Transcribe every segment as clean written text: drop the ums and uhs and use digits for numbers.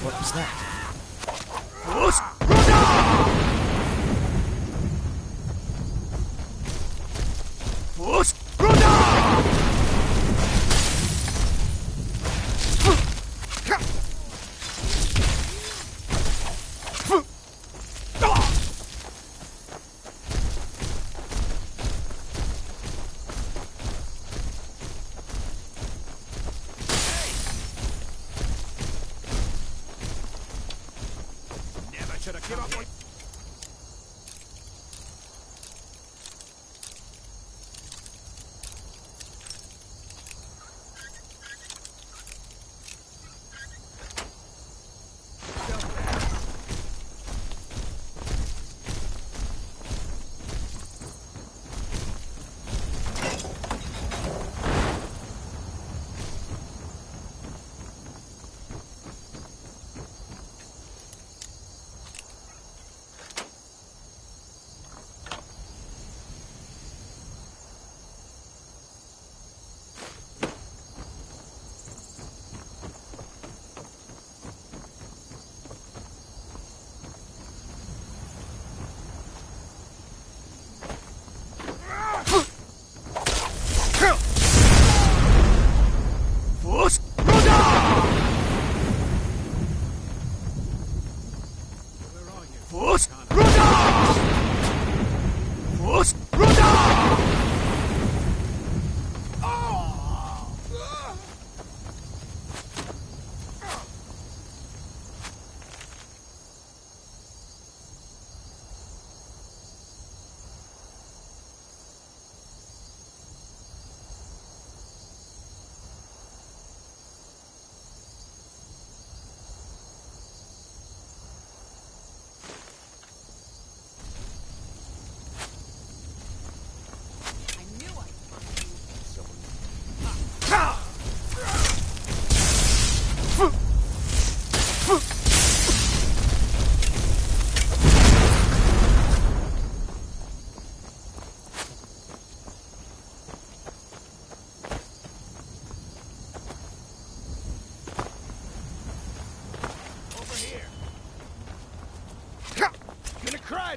What was that?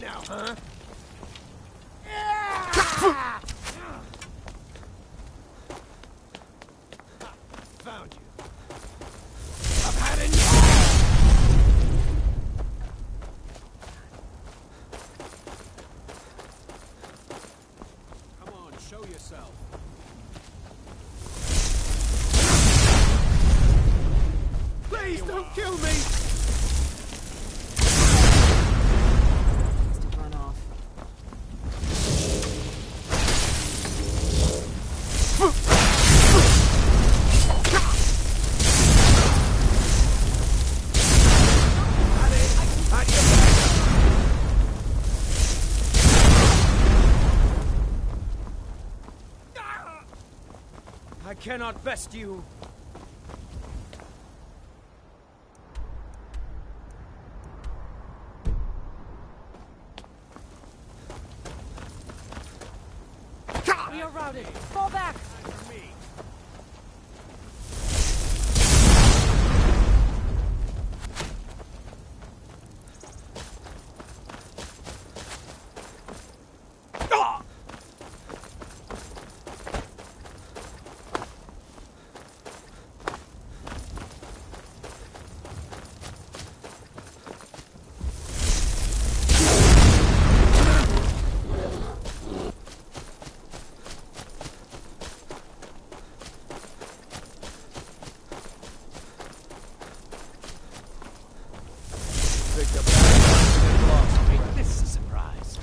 Now, huh? Found you. I've had enough. Come on, show yourself. Please don't kill me. I cannot best you. We are routed. Fall back. For me. This is a surprise.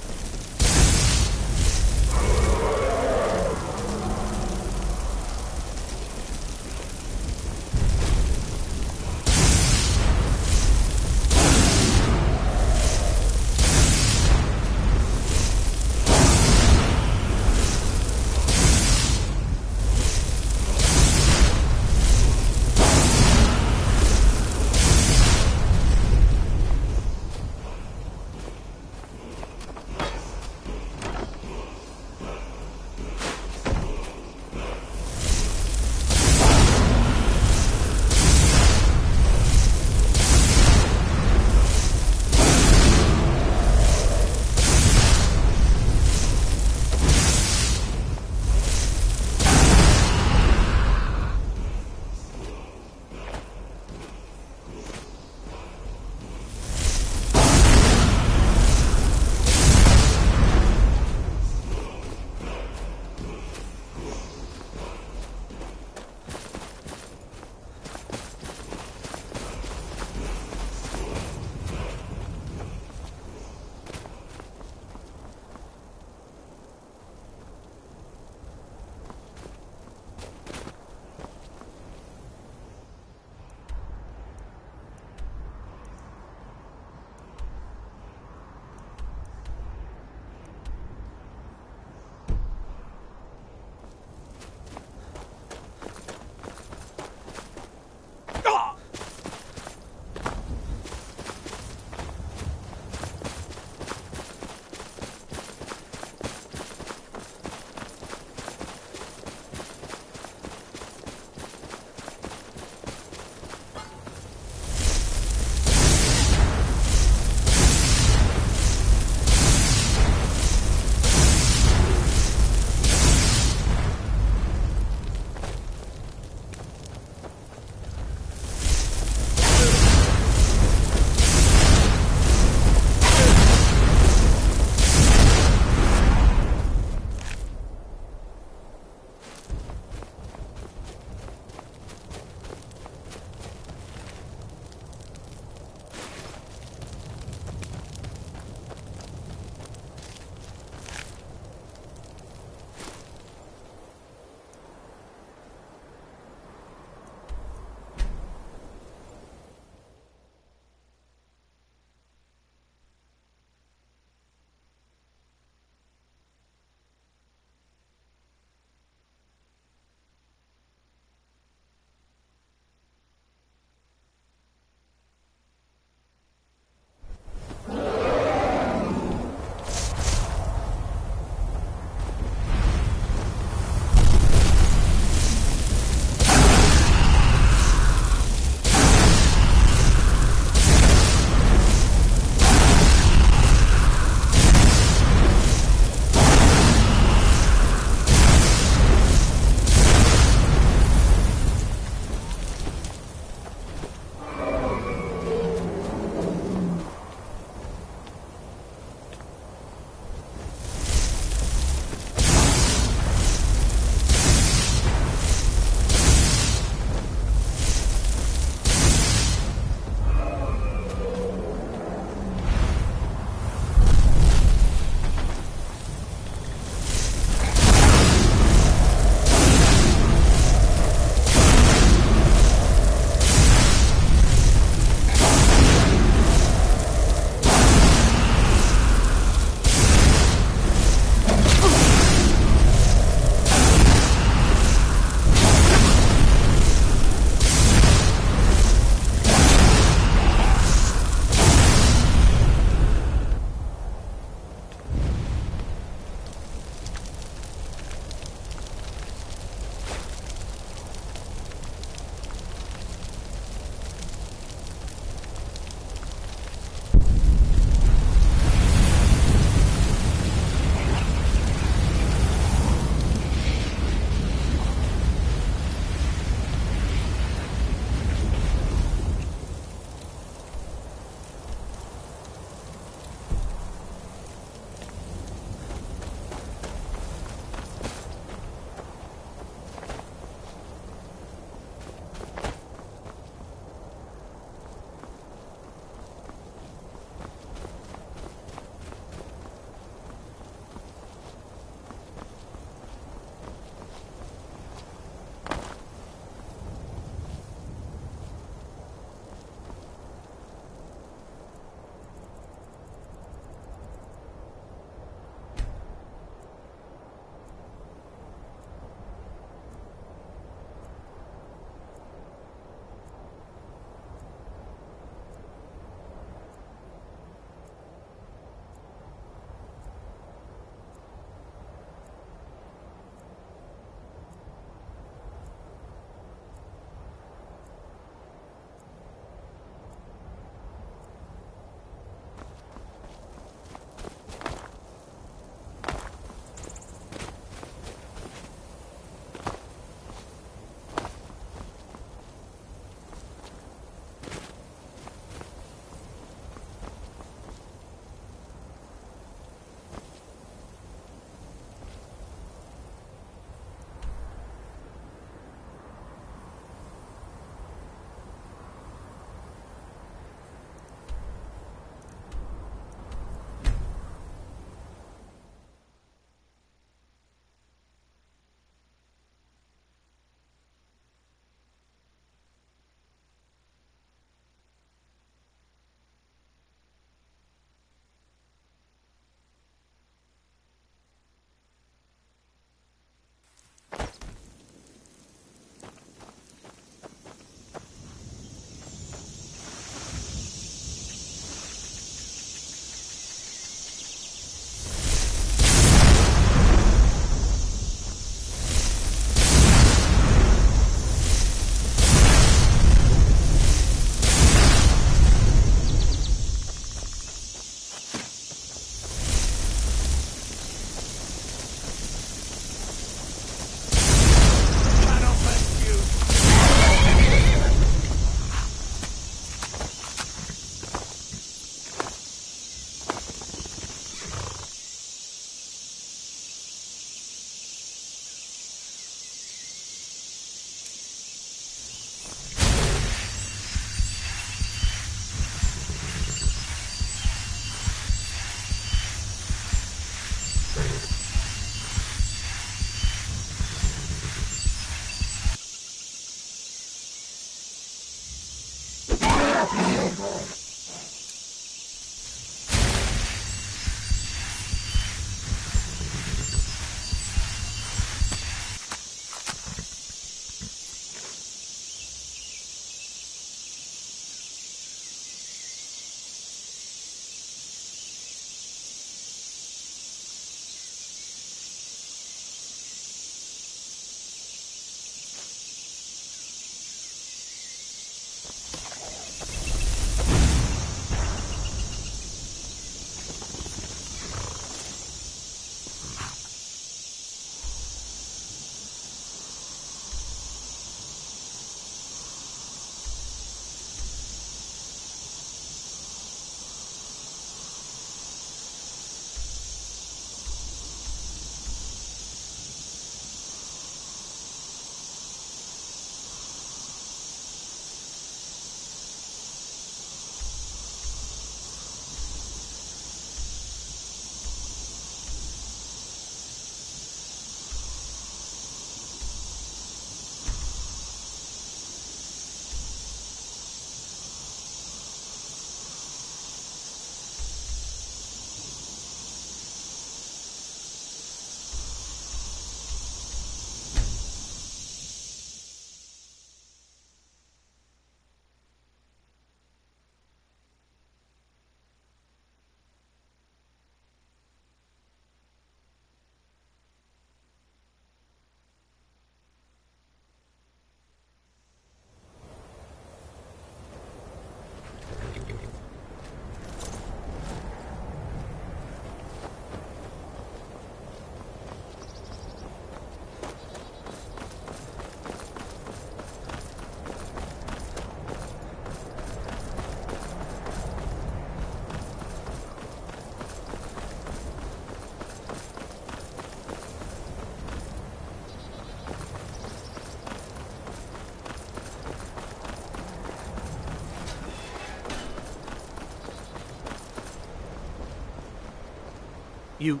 You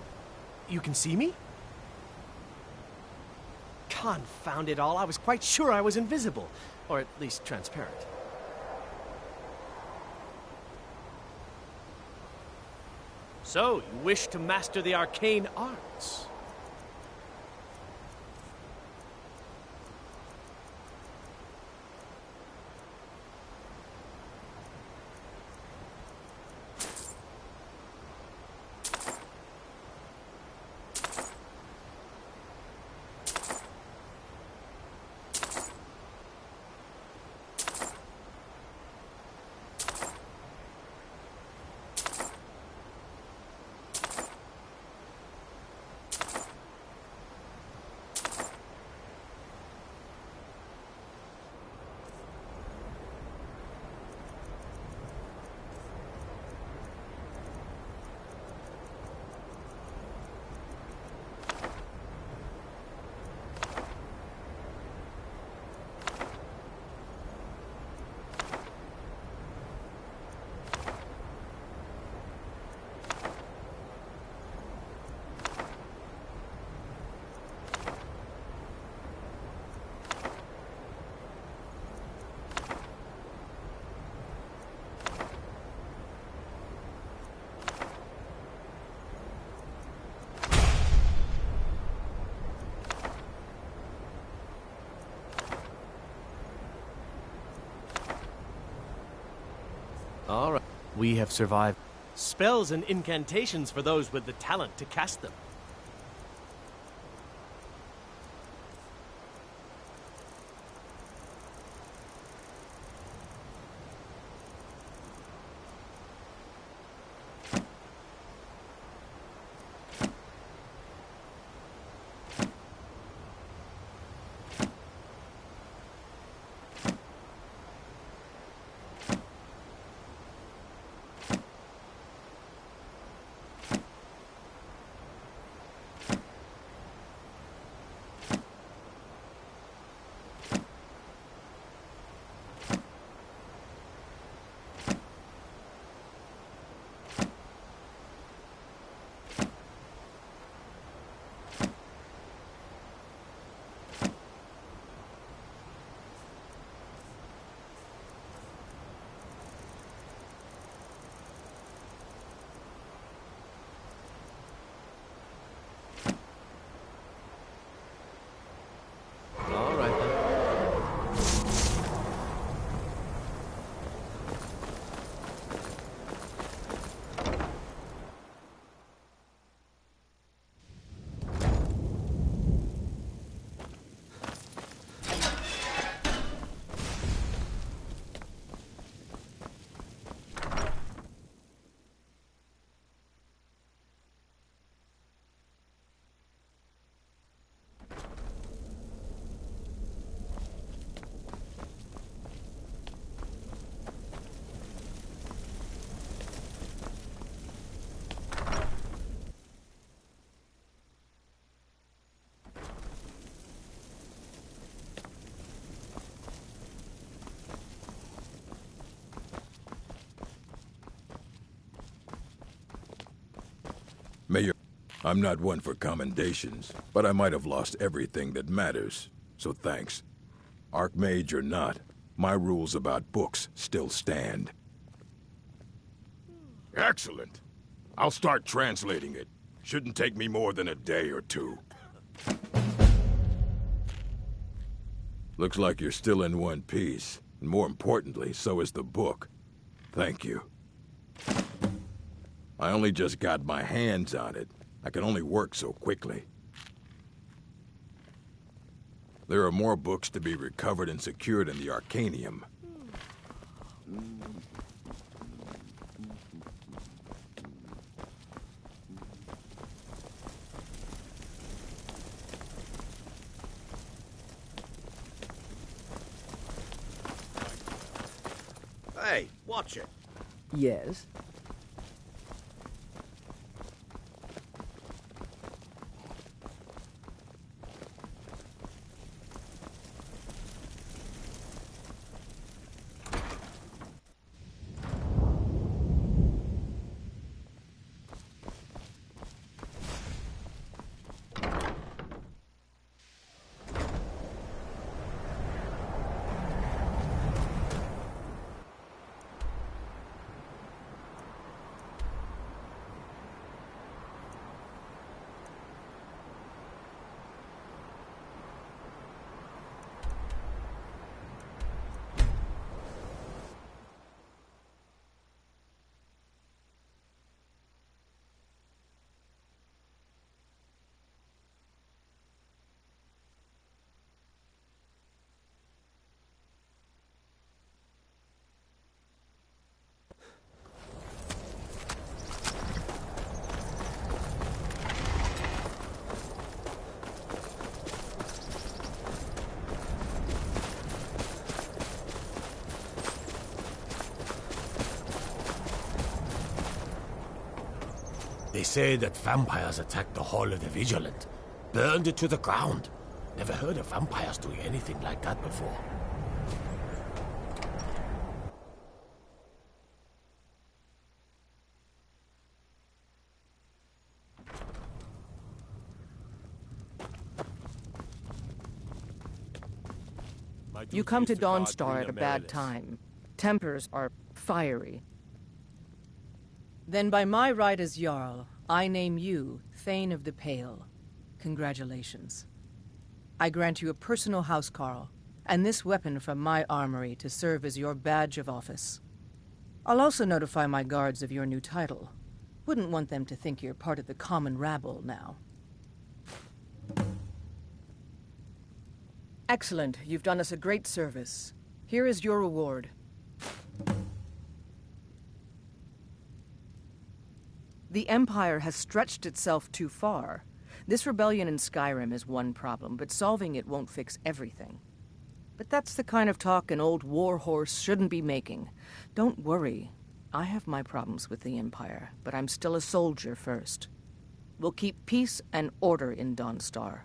can see me? Confound it all, I was quite sure I was invisible. Or at least transparent. So, you wish to master the arcane arts? All right. We have survived. Spells and incantations for those with the talent to cast them. All right then. Mayor, I'm not one for commendations, but I might have lost everything that matters, so thanks. Archmage or not, my rules about books still stand. Excellent. I'll start translating it. Shouldn't take me more than a day or two. Looks like you're still in one piece. And more importantly, so is the book. Thank you. I only just got my hands on it. I can only work so quickly. There are more books to be recovered and secured in the Arcanium. Hey, watch it. Yes? They say that vampires attacked the Hall of the Vigilant, burned it to the ground. Never heard of vampires doing anything like that before. You come to Dawnstar at a bad time. Tempers are fiery. Then by my right as Jarl, I name you Thane of the Pale. Congratulations. I grant you a personal housecarl, and this weapon from my armory to serve as your badge of office. I'll also notify my guards of your new title. Wouldn't want them to think you're part of the common rabble now. Excellent. You've done us a great service. Here is your reward. The Empire has stretched itself too far. This rebellion in Skyrim is one problem, but solving it won't fix everything. But that's the kind of talk an old warhorse shouldn't be making. Don't worry. I have my problems with the Empire, but I'm still a soldier first. We'll keep peace and order in Dawnstar.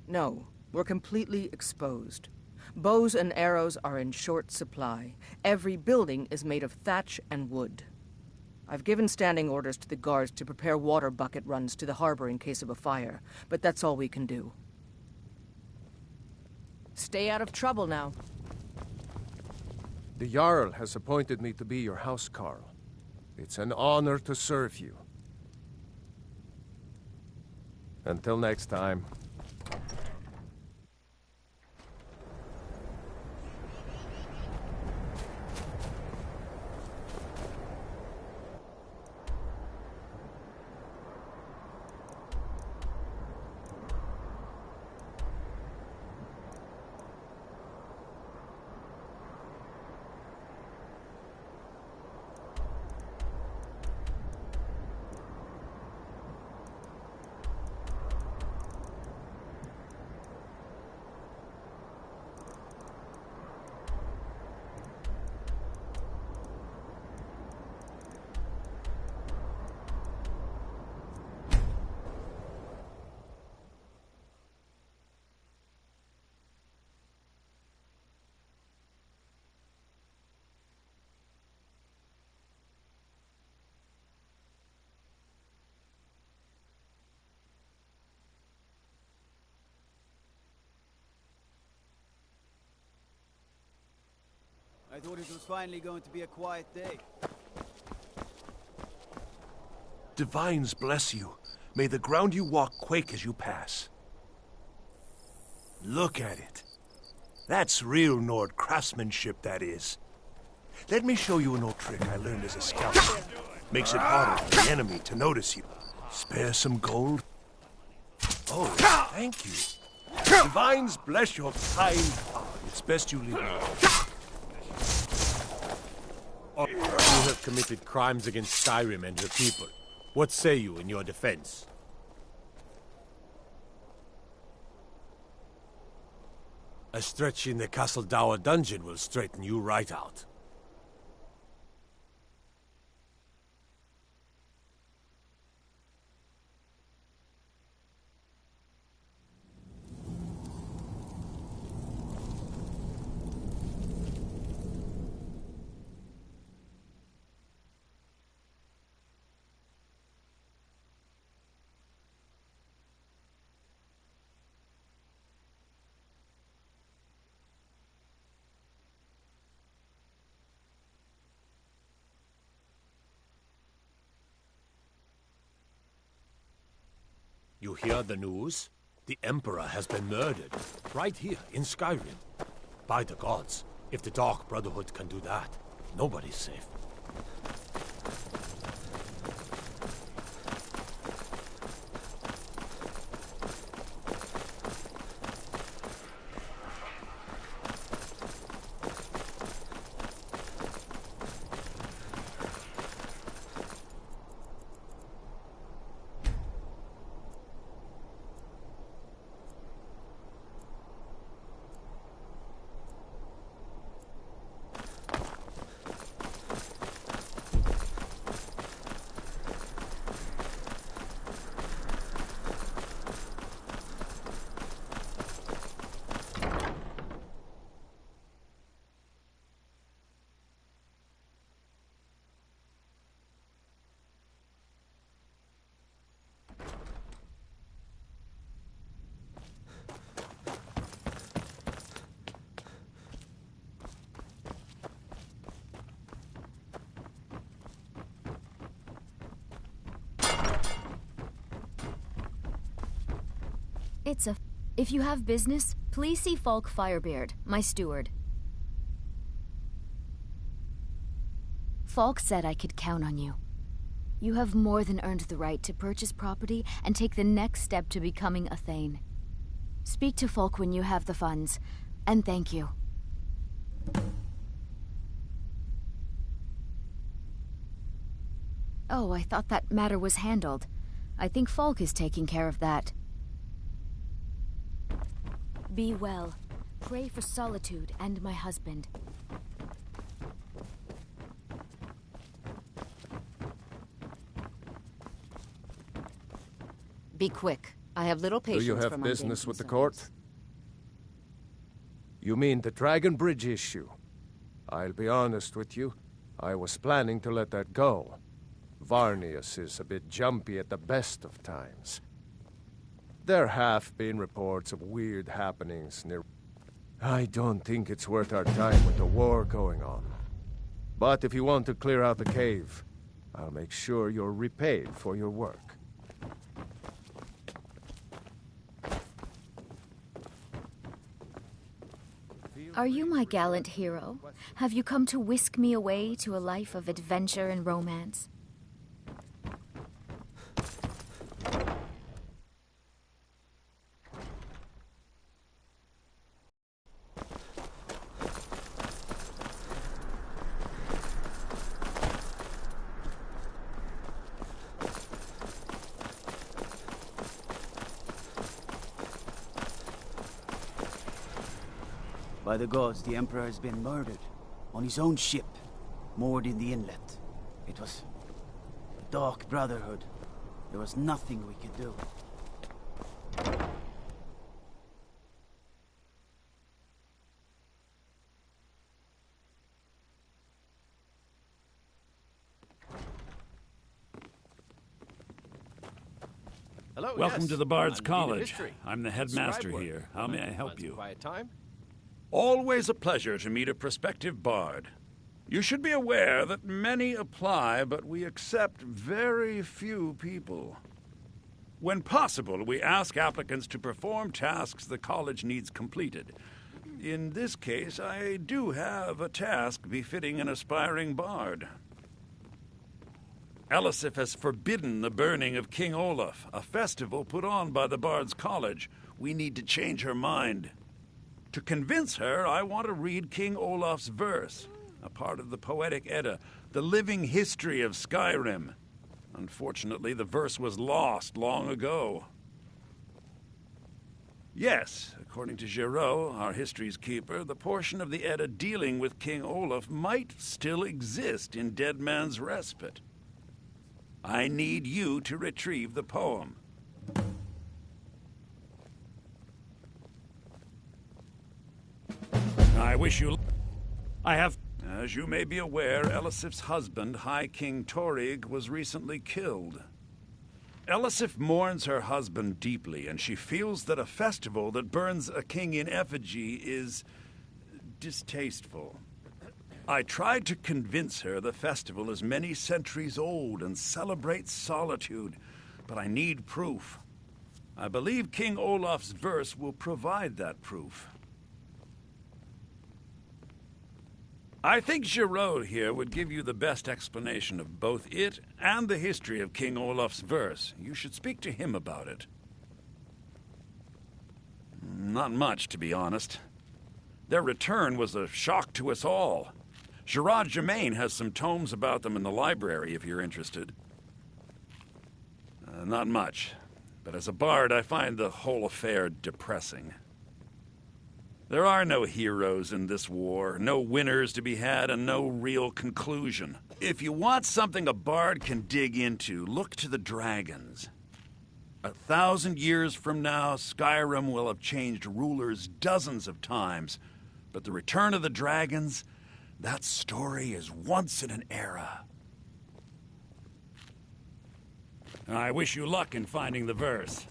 No, we're completely exposed. Bows and arrows are in short supply. Every building is made of thatch and wood. I've given standing orders to the guards to prepare water bucket runs to the harbor in case of a fire, but that's all we can do. Stay out of trouble now. The Jarl has appointed me to be your housecarl. It's an honor to serve you. Until next time. I thought it was finally going to be a quiet day. Divines bless you. May the ground you walk quake as you pass. Look at it. That's real Nord craftsmanship, that is. Let me show you an old trick I learned as a scout. Makes it harder for the enemy to notice you. Spare some gold. Oh, thank you. Divines bless your kind heart. It's best you leave me alone. You have committed crimes against Skyrim and your people. What say you in your defense? A stretch in the Castle Dower dungeon will straighten you right out. You hear the news? The Emperor has been murdered, right here in Skyrim. By the gods, if the Dark Brotherhood can do that, nobody's safe. If you have business, please see Falk Firebeard, my steward. Falk said I could count on you. You have more than earned the right to purchase property and take the next step to becoming a Thane. Speak to Falk when you have the funds, and thank you. Oh, I thought that matter was handled. I think Falk is taking care of that. Be well. Pray for Solitude and my husband. Be quick. I have little patience. Do you have business with the court? You mean the Dragon Bridge issue? I'll be honest with you. I was planning to let that go. Varnius is a bit jumpy at the best of times. There have been reports of weird happenings near... I don't think it's worth our time with the war going on. But if you want to clear out the cave, I'll make sure you're repaid for your work. Are you my gallant hero? Have you come to whisk me away to a life of adventure and romance? By the gods, the Emperor has been murdered. On his own ship. Moored in the inlet. It was... the Dark Brotherhood. There was nothing we could do. Hello, Welcome to the Bard's College. History. I'm the headmaster here. How may I help you? Quiet time? Always a pleasure to meet a prospective bard. You should be aware that many apply, but we accept very few people. When possible, we ask applicants to perform tasks the college needs completed. In this case, I do have a task befitting an aspiring bard. Elisif has forbidden the burning of King Olaf, a festival put on by the Bard's College. We need to change her mind. To convince her, I want to read King Olaf's verse, a part of the Poetic Edda, the living history of Skyrim. Unfortunately, the verse was lost long ago. Yes, according to Giraud, our history's keeper, the portion of the Edda dealing with King Olaf might still exist in Dead Man's Respite. I need you to retrieve the poem. I wish you... As you may be aware, Elisif's husband, High King Torrig, was recently killed. Elisif mourns her husband deeply, and she feels that a festival that burns a king in effigy is distasteful. I tried to convince her the festival is many centuries old and celebrates solitude, but I need proof. I believe King Olaf's verse will provide that proof. I think Giraud here would give you the best explanation of both it and the history of King Olaf's verse. You should speak to him about it. Not much, to be honest. Their return was a shock to us all. Gerard Germain has some tomes about them in the library, if you're interested. Not much, but as a bard, I find the whole affair depressing. There are no heroes in this war, no winners to be had, and no real conclusion. If you want something a bard can dig into, look to the dragons. 1,000 years from now, Skyrim will have changed rulers dozens of times, but the return of the dragons, that story is once in an era. I wish you luck in finding the verse.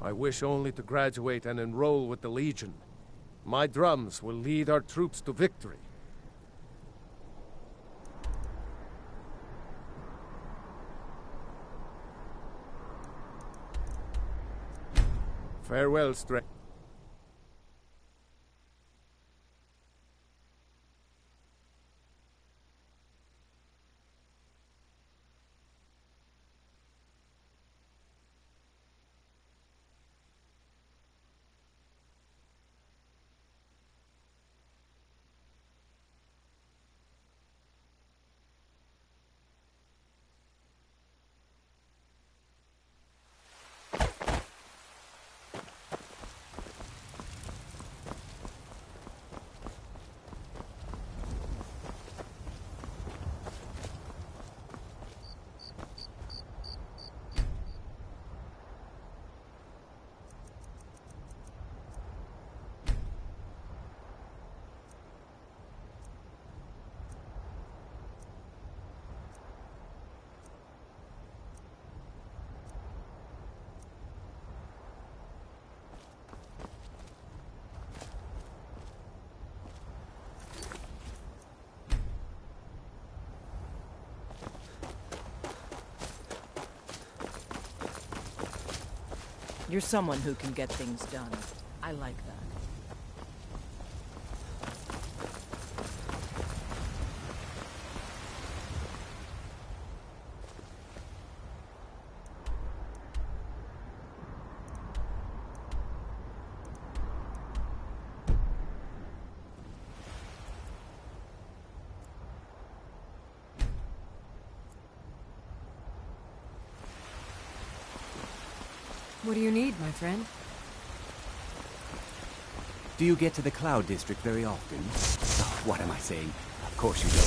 I wish only to graduate and enroll with the Legion. My drums will lead our troops to victory. Farewell, stranger. You're someone who can get things done. I like that. What do you need, my friend? Do you get to the Cloud District very often? Oh, what am I saying? Of course you don't.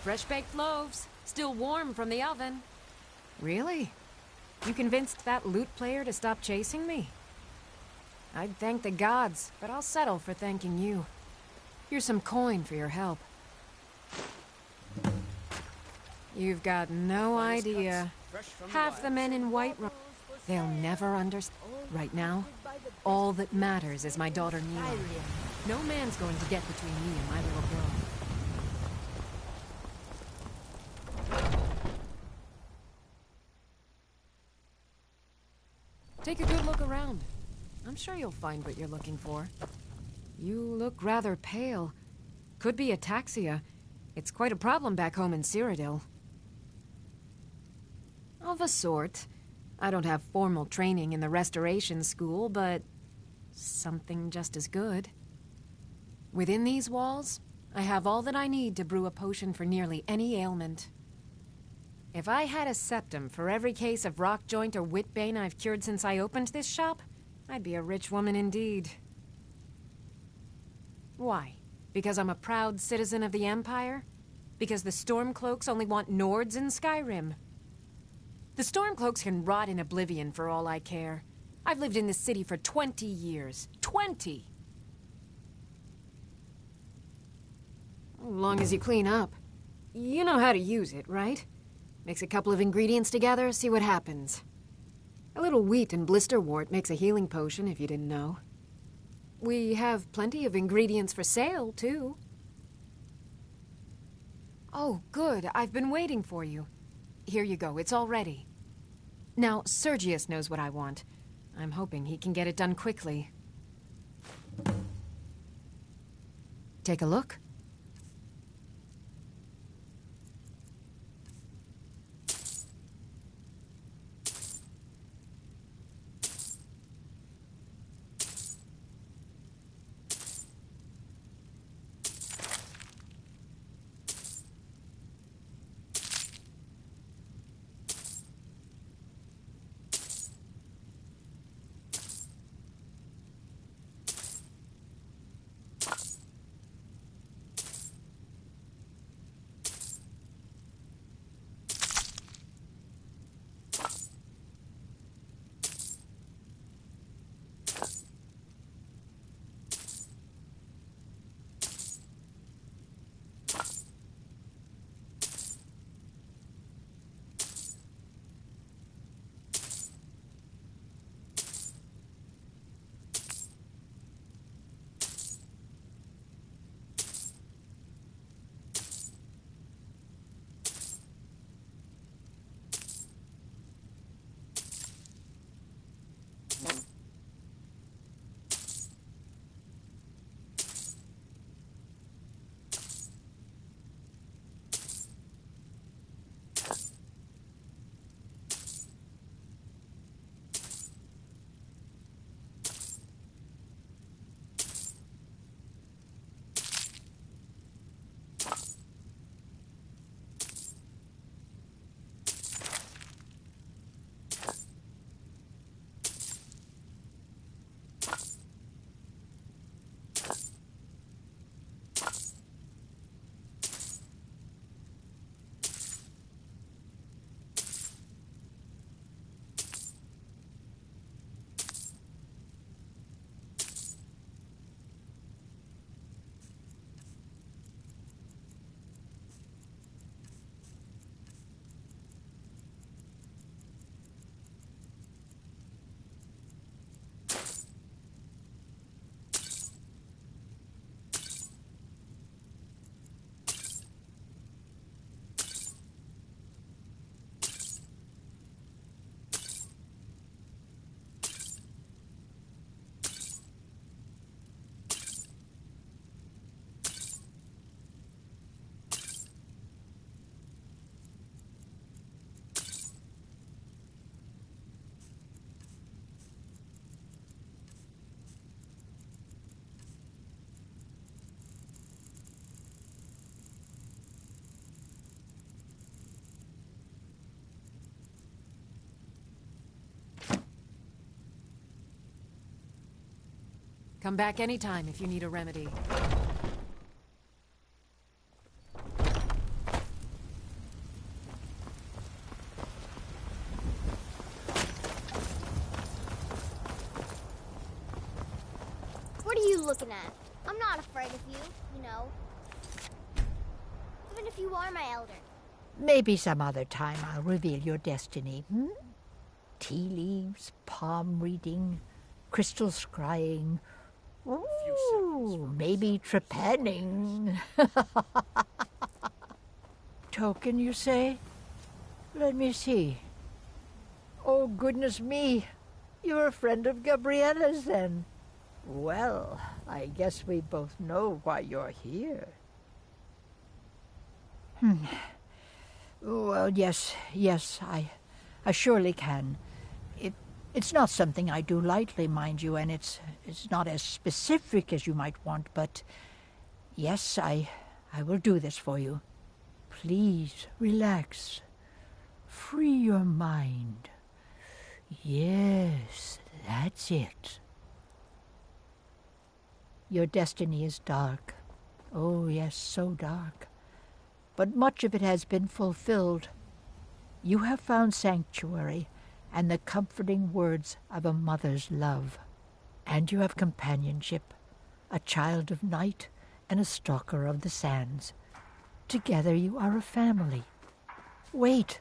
Fresh-baked loaves, still warm from the oven. Really? You convinced that lute player to stop chasing me? I'd thank the gods, but I'll settle for thanking you. Here's some coin for your help. You've got no idea. Half the men in Whiterun, they'll never understand. Right now, all that matters is my daughter Neela. No man's going to get between me and my little girl. Take a good look around. I'm sure you'll find what you're looking for. You look rather pale. Could be ataxia. It's quite a problem back home in Cyrodiil. Of a sort. I don't have formal training in the restoration school, but something just as good. Within these walls, I have all that I need to brew a potion for nearly any ailment. If I had a septum for every case of rock joint or whitbane I've cured since I opened this shop, I'd be a rich woman indeed. Why? Because I'm a proud citizen of the Empire? Because the Stormcloaks only want Nords in Skyrim? The Stormcloaks can rot in oblivion for all I care. I've lived in this city for 20 years. 20! As long as you clean up. You know how to use it, right? Mix a couple of ingredients together, see what happens. A little wheat and blisterwort makes a healing potion, if you didn't know. We have plenty of ingredients for sale, too. Oh, good. I've been waiting for you. Here you go. It's all ready. Now, Sergius knows what I want. I'm hoping he can get it done quickly. Take a look. Come back anytime if you need a remedy. What are you looking at? I'm not afraid of you, you know. Even if you are my elder. Maybe some other time I'll reveal your destiny. Tea leaves, palm reading, crystal scrying. Ooh, maybe trepanning. Token, you say? Let me see. Oh, goodness me. You're a friend of Gabriella's, then. Well, I guess we both know why you're here. Well, yes, I surely can. It's not something I do lightly, mind you, and it's not as specific as you might want, but yes, I will do this for you. Please, relax. Free your mind. Yes, that's it. Your destiny is dark. Oh, yes, so dark. But much of it has been fulfilled. You have found sanctuary and the comforting words of a mother's love. And you have companionship, a child of night and a stalker of the sands. Together you are a family. Wait,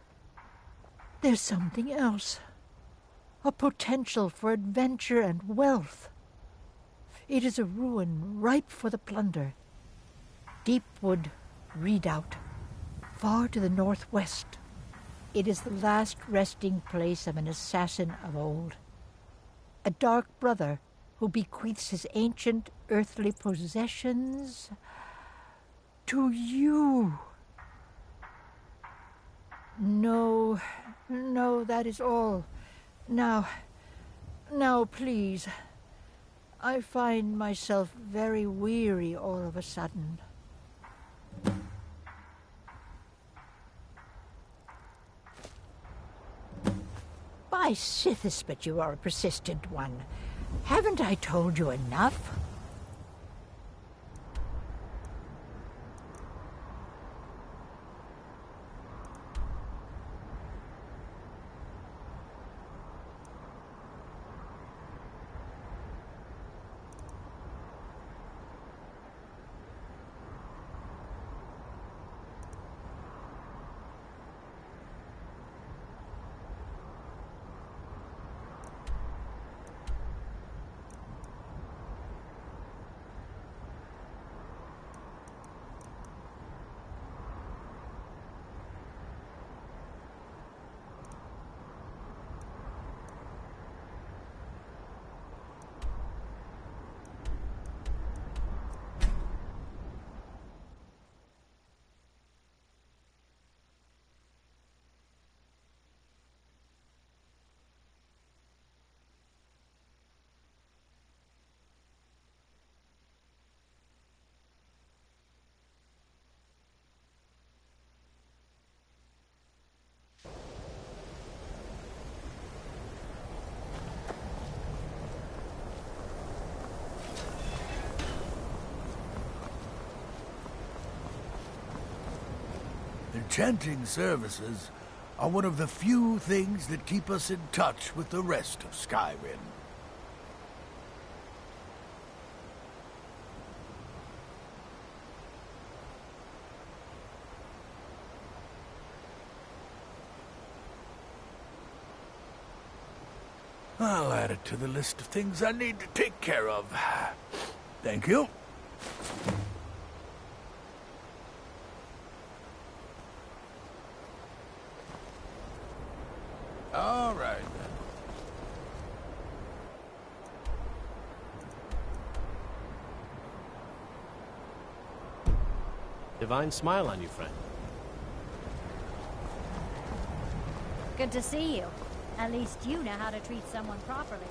there's something else. A potential for adventure and wealth. It is a ruin ripe for the plunder. Deepwood Redoubt, far to the northwest. It is the last resting place of an assassin of old. A dark brother who bequeaths his ancient earthly possessions to you. No, that is all. Now, please. I find myself very weary all of a sudden. By Sithis, but you are a persistent one. Haven't I told you enough? Enchanting services are one of the few things that keep us in touch with the rest of Skyrim. I'll add it to the list of things I need to take care of. Thank you. All right, then. Divine smile on you, friend. Good to see you. At least you know how to treat someone properly.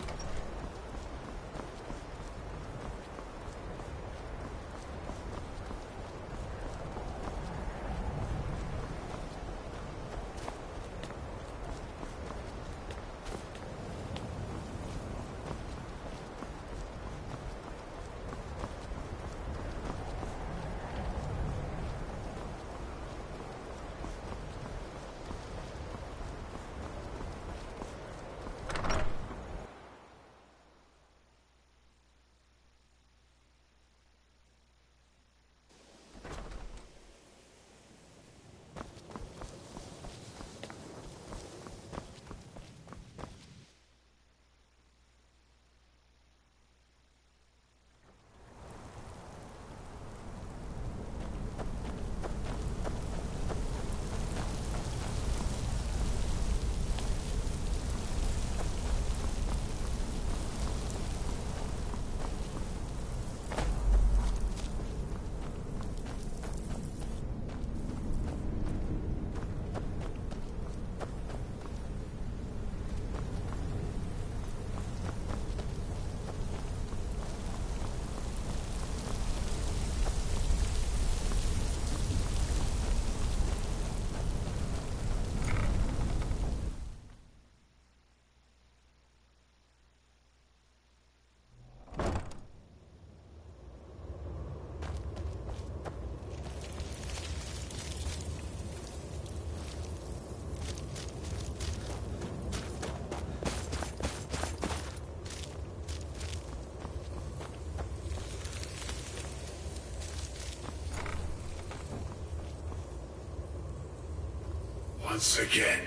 Once again,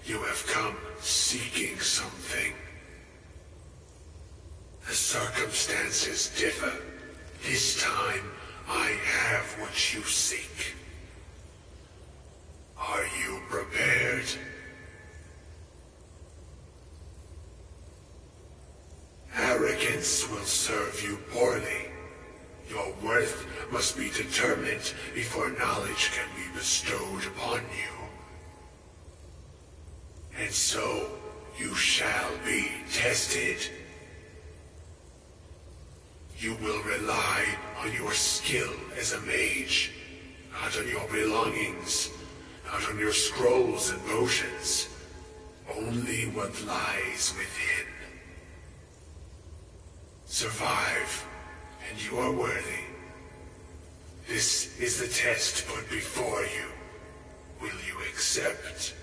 you have come seeking something. The circumstances differ. This time, I have what you seek. Are you prepared? Arrogance will serve you poorly. Your worth must be determined before knowledge can be bestowed upon you. And so, you shall be tested. You will rely on your skill as a mage, not on your belongings, not on your scrolls and potions, only what lies within. Survive, and you are worthy. This is the test put before you. Will you accept?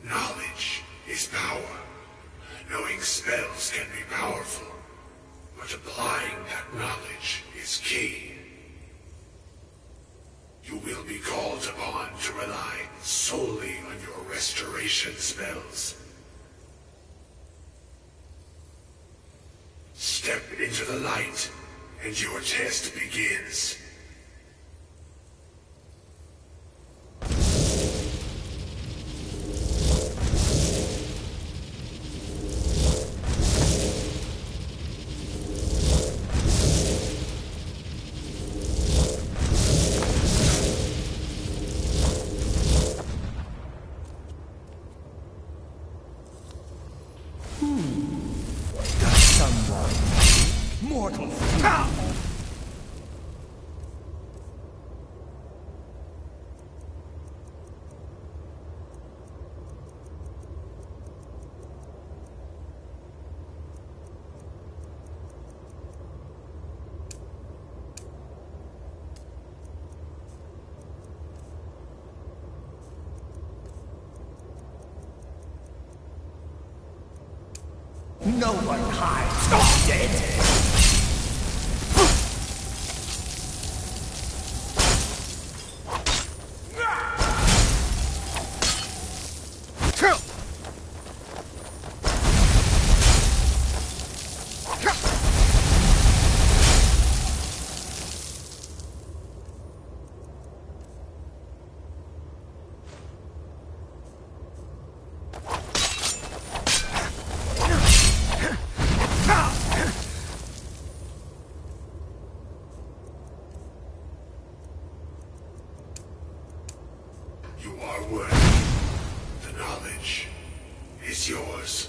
Knowledge is power. Knowing spells can be powerful, but applying that knowledge is key. You will be called upon to rely solely on your restoration spells. Step into the light, and your test begins. No one hides dead. You are worthy. The knowledge is yours.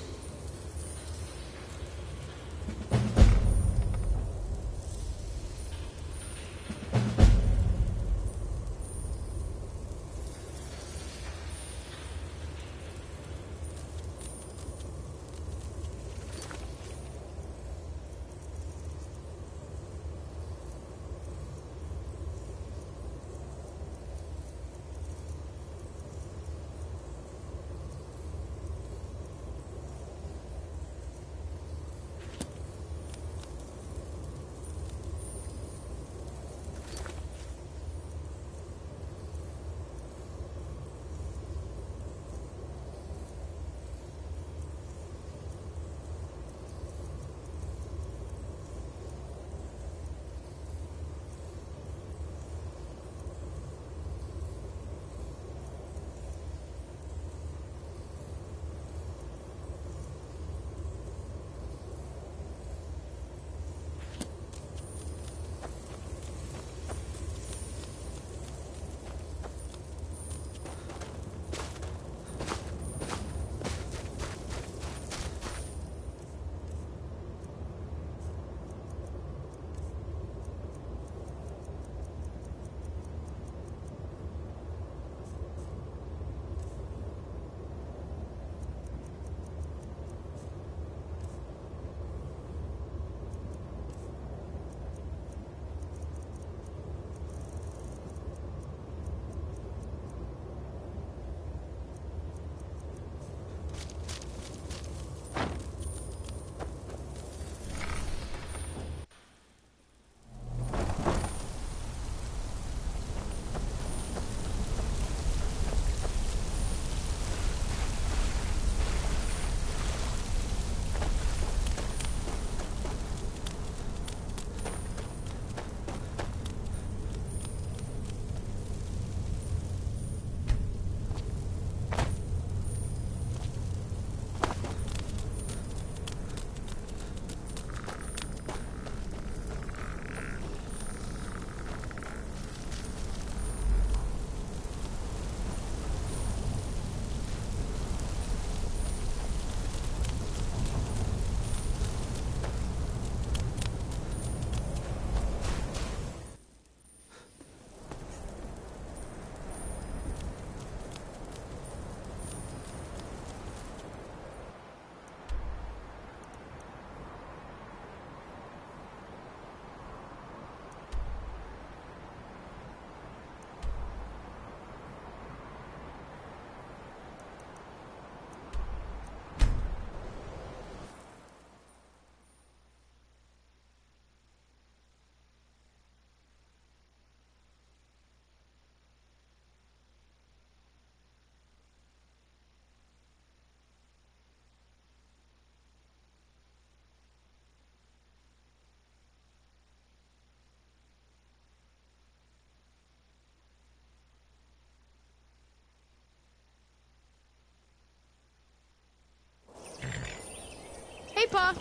Pa!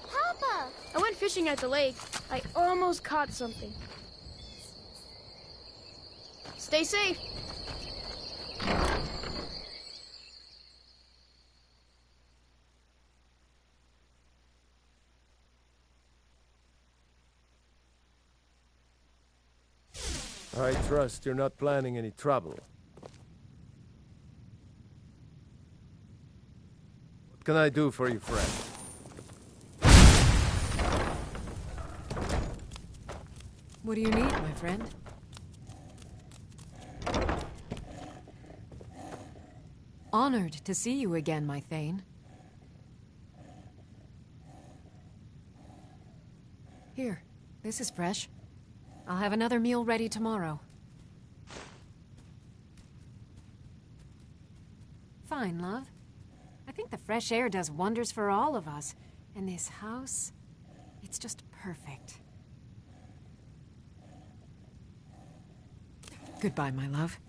Papa! I went fishing at the lake. I almost caught something. Stay safe. I trust you're not planning any trouble. What can I do for you, friend? What do you need, my friend? Honored to see you again, my Thane. Here, this is fresh. I'll have another meal ready tomorrow. Fine, love. I think the fresh air does wonders for all of us. And this house, it's just perfect. Goodbye, my love.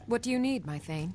What do you need, my Thane?